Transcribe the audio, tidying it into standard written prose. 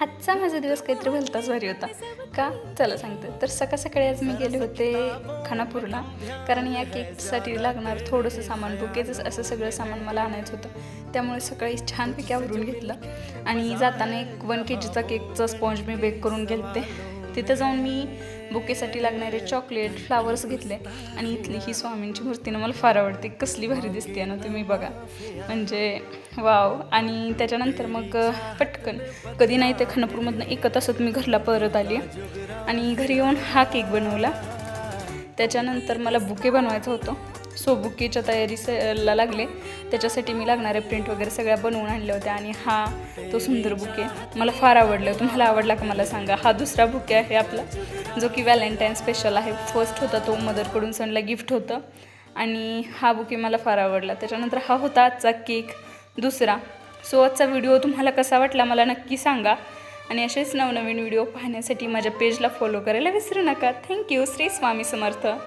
आजचा माझा दिवस काहीतरी भलताच भारी होता का चला सांगते. तर सकाळ सकाळी आज मी गेले होते खानापूरला, कारण या केकसाठी लागणार थोडंसं सामान, बुकेचं असं सगळं सामान मला आणायचं होतं. त्यामुळे सकाळी छानपैकी आवरून घेतलं आणि जाताना एक 1 kg केकचा स्पॉन्ज मी बेक करून घेतले. तिथं जाऊन मी बुकेसाठी लागणारे चॉकलेट, फ्लावर्स घेतले आणि इथली ही स्वामींची मूर्तीनं मला फार आवडते. कसली भारी दिसते ना, तुम्ही बघा, म्हणजे वाव. आणि त्याच्यानंतर मग पटकन कधी नाही ते खानापूरमधनं 1 तासात मी घरला परत आली आणि घरी येऊन हा केक बनवला. त्याच्यानंतर मला बुके बनवायचं होतं, सो बुकेच्या तयारीला लागले. त्याच्यासाठी मी लागणारे प्रिंट वगैरे सगळ्या बनवून आणल्या होत्या आणि हा तो सुंदर बुके मला फार आवडला. तुम्हाला आवडला का मला सांगा. हा दुसरा बुके आहे आपला, जो की व्हॅलेंटाईन स्पेशल आहे. फर्स्ट होता तो मदरकडून सणला गिफ्ट होतं आणि हा बुके मला फार आवडला. त्याच्यानंतर हा होता आजचा केक दुसरा. सो आजचा व्हिडिओ तुम्हाला कसा वाटला मला नक्की सांगा आणि असेच नवनवीन व्हिडिओ पाहण्यासाठी माझ्या पेजला फॉलो करायला विसरू नका. थँक्यू. श्री स्वामी समर्थ.